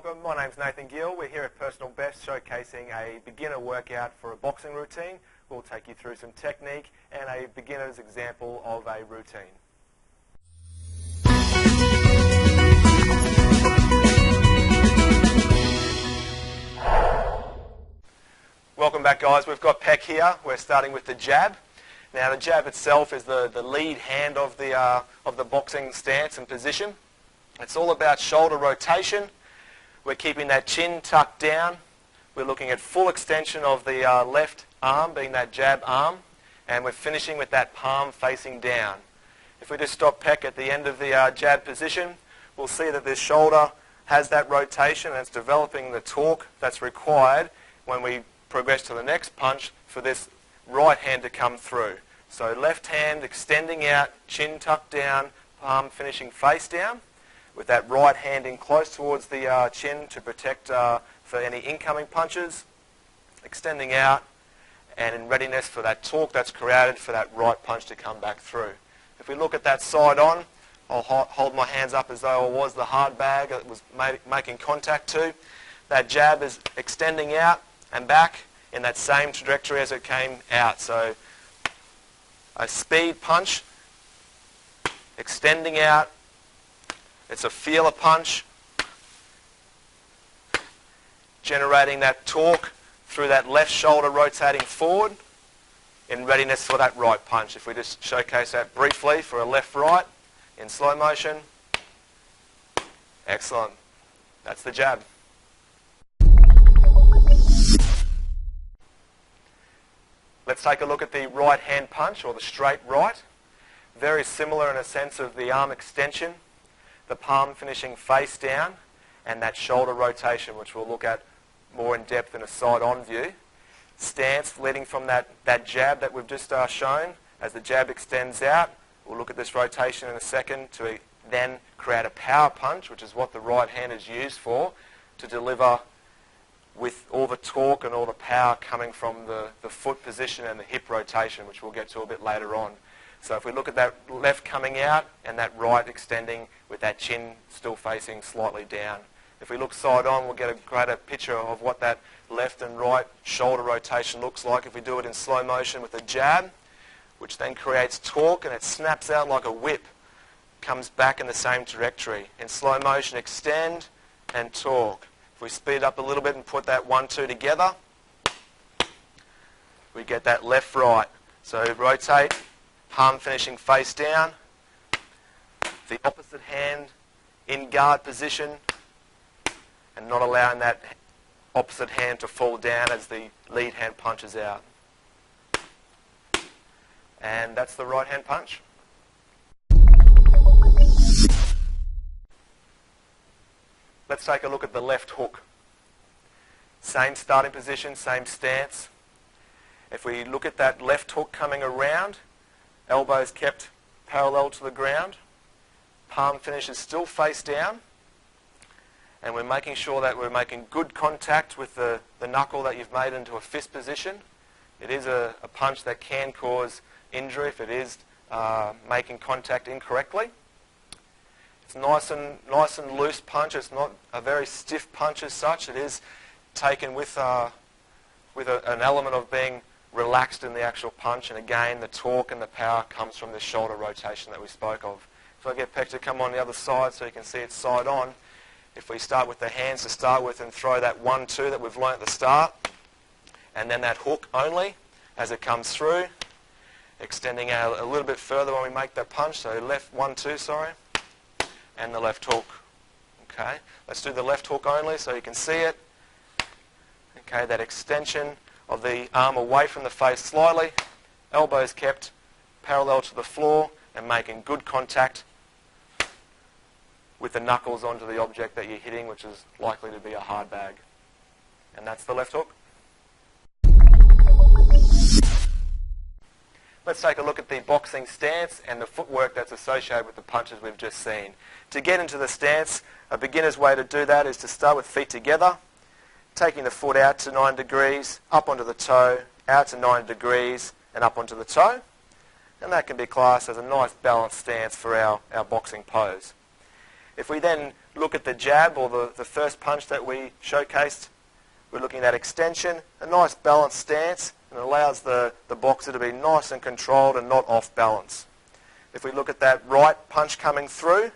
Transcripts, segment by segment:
Welcome, my name's Nathan Gill. We're here at Personal Best showcasing a beginner workout for a boxing routine. We'll take you through some technique and a beginner's example of a routine. Welcome back, guys. We've got Peck here. We're starting with the jab. Now the jab itself is the lead hand of the boxing stance and position. It's all about shoulder rotation. We're keeping that chin tucked down. We're looking at full extension of the left arm, being that jab arm, and we're finishing with that palm facing down. If we just stop Peck at the end of the jab position, we'll see that this shoulder has that rotation and it's developing the torque that's required when we progress to the next punch for this right hand to come through. So left hand extending out, chin tucked down, palm finishing face down, with that right hand in close towards the chin to protect for any incoming punches, extending out and in readiness for that torque that's created for that right punch to come back through. If we look at that side on, I'll hold my hands up as though I was the hard bag that was making contact to. That jab is extending out and back in that same trajectory as it came out. So a speed punch, extending out. It's a feeler punch, generating that torque through that left shoulder rotating forward in readiness for that right punch. If we just showcase that briefly for a left-right in slow motion. Excellent. That's the jab. Let's take a look at the right hand punch, or the straight right. Very similar in a sense of the arm extension, the palm finishing face down, and that shoulder rotation, which we'll look at more in depth in a side-on view. Stance leading from that jab that we've just shown. As the jab extends out, we'll look at this rotation in a second to then create a power punch, which is what the right hand is used for, to deliver with all the torque and all the power coming from the foot position and the hip rotation, which we'll get to a bit later on. So if we look at that left coming out and that right extending with that chin still facing slightly down. If we look side on, we'll get a greater picture of what that left and right shoulder rotation looks like if we do it in slow motion with a jab, which then creates torque and it snaps out like a whip, comes back in the same trajectory. In slow motion, extend and torque. If we speed up a little bit and put that 1-2 together, we get that left-right. So rotate, palm finishing face down, the opposite hand in guard position, and not allowing that opposite hand to fall down as the lead hand punches out. And that's the right hand punch. Let's take a look at the left hook. Same starting position, same stance. If we look at that left hook coming around, elbows kept parallel to the ground, palm finishes still face down, and we're making sure that we're making good contact with the knuckle that you've made into a fist position. It is a punch that can cause injury if it is making contact incorrectly. It's nice and loose punch. It's not a very stiff punch as such. It is taken with an element of being relaxed in the actual punch, and again the torque and the power comes from the shoulder rotation that we spoke of. So I get Peck to come on the other side so you can see it side on. If we start with the hands to start with and throw that 1-2 that we've learnt at the start, and then that hook only as it comes through, extending out a little bit further when we make that punch, so left 1-2, sorry, and the left hook. Okay, let's do the left hook only so you can see it. Okay, that extension of the arm away from the face slightly, elbows kept parallel to the floor and making good contact with the knuckles onto the object that you're hitting, which is likely to be a hard bag. And that's the left hook. Let's take a look at the boxing stance and the footwork that's associated with the punches we've just seen. To get into the stance, a beginner's way to do that is to start with feet together, taking the foot out to 9 degrees, up onto the toe, out to 9 degrees, and up onto the toe. And that can be classed as a nice balanced stance for our boxing pose. If we then look at the jab or the first punch that we showcased, we're looking at extension, a nice balanced stance, and it allows the boxer to be nice and controlled and not off balance. If we look at that right punch coming through,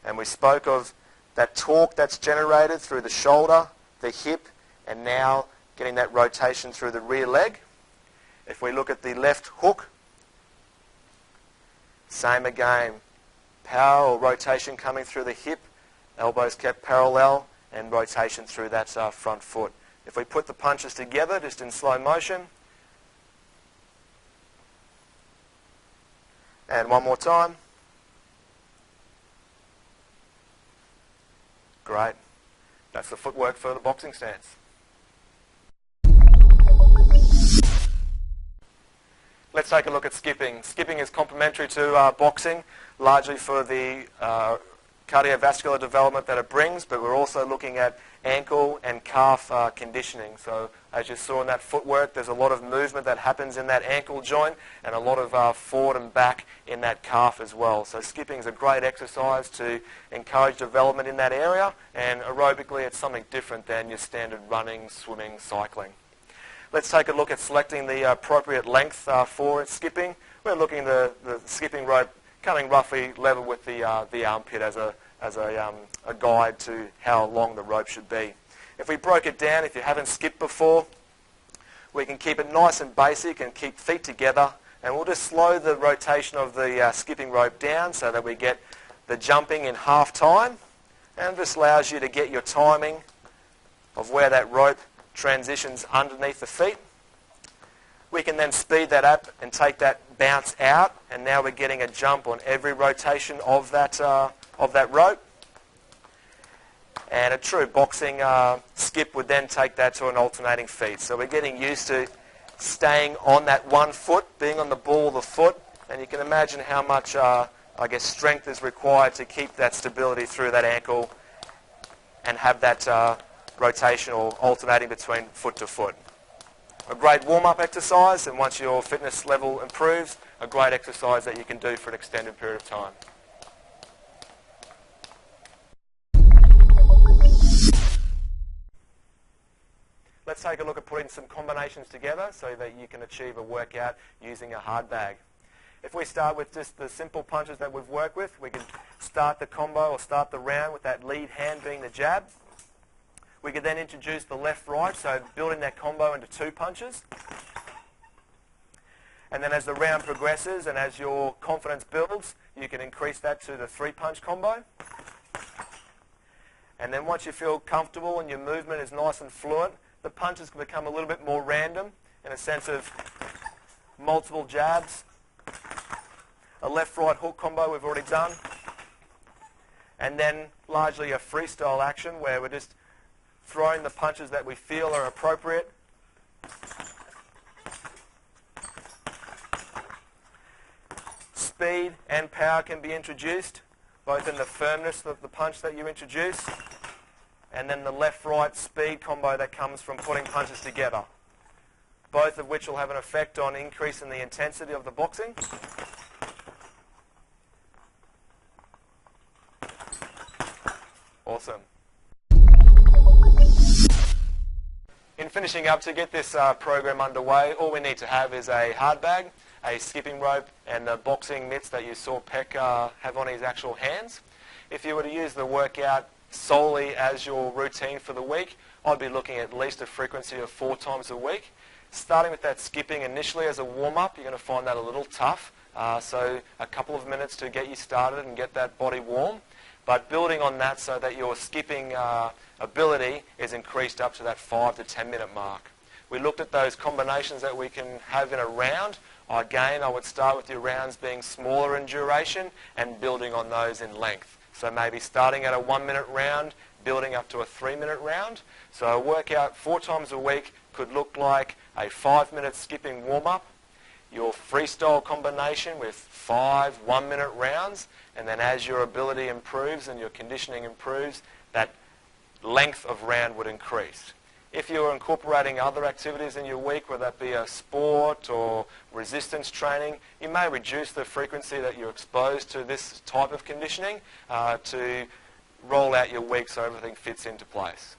and we spoke of that torque that's generated through the shoulder, the hip, and now getting that rotation through the rear leg. If we look at the left hook, same again, power or rotation coming through the hip, elbows kept parallel, and rotation through that front foot. If we put the punches together just in slow motion, and one more time. Great. That's the footwork for the boxing stance. Let's take a look at skipping. Skipping is complementary to boxing, largely for the cardiovascular development that it brings, but we're also looking at ankle and calf conditioning. So as you saw in that footwork, there's a lot of movement that happens in that ankle joint and a lot of forward and back in that calf as well. So skipping is a great exercise to encourage development in that area, and aerobically it's something different than your standard running, swimming, cycling. Let's take a look at selecting the appropriate length for skipping. We're looking at the skipping rope coming roughly level with the armpit as a guide to how long the rope should be. If we broke it down, if you haven't skipped before, we can keep it nice and basic and keep feet together, and we'll just slow the rotation of the skipping rope down so that we get the jumping in half time, and this allows you to get your timing of where that rope transitions underneath the feet. We can then speed that up and take that bounce out, and now we're getting a jump on every rotation of that rope. And a true boxing skip would then take that to an alternating feet. So we're getting used to staying on that one foot, being on the ball of the foot, and you can imagine how much, strength is required to keep that stability through that ankle and have that rotation or alternating between foot to foot. A great warm-up exercise, and once your fitness level improves, a great exercise that you can do for an extended period of time. Let's take a look at putting some combinations together so that you can achieve a workout using a hard bag. If we start with just the simple punches that we've worked with, we can start the combo or start the round with that lead hand being the jab. We could then introduce the left-right, so building that combo into 2 punches. And then as the round progresses and as your confidence builds, you can increase that to the 3-punch combo. And then once you feel comfortable and your movement is nice and fluent, the punches can become a little bit more random in a sense of multiple jabs. A left-right hook combo we've already done. And then largely a freestyle action where we're just throwing the punches that we feel are appropriate. Speed and power can be introduced, both in the firmness of the punch that you introduce, and then the left-right speed combo that comes from putting punches together, both of which will have an effect on increasing the intensity of the boxing. Awesome. In finishing up, to get this program underway, all we need to have is a hard bag, a skipping rope, and the boxing mitts that you saw Peck have on his actual hands. If you were to use the workout solely as your routine for the week, I'd be looking at least a frequency of 4 times a week. Starting with that skipping initially as a warm-up, you're going to find that a little tough, so a couple of minutes to get you started and get that body warm. But building on that so that your skipping ability is increased up to that 5 to 10 minute mark. We looked at those combinations that we can have in a round. Again, I would start with your rounds being smaller in duration and building on those in length. So maybe starting at a 1 minute round, building up to a 3 minute round. So a workout 4 times a week could look like a 5 minute skipping warm-up, your freestyle combination with 5 1 minute rounds, and then as your ability improves and your conditioning improves, that length of round would increase. If you're incorporating other activities in your week, whether that be a sport or resistance training, you may reduce the frequency that you're exposed to this type of conditioning to roll out your week so everything fits into place.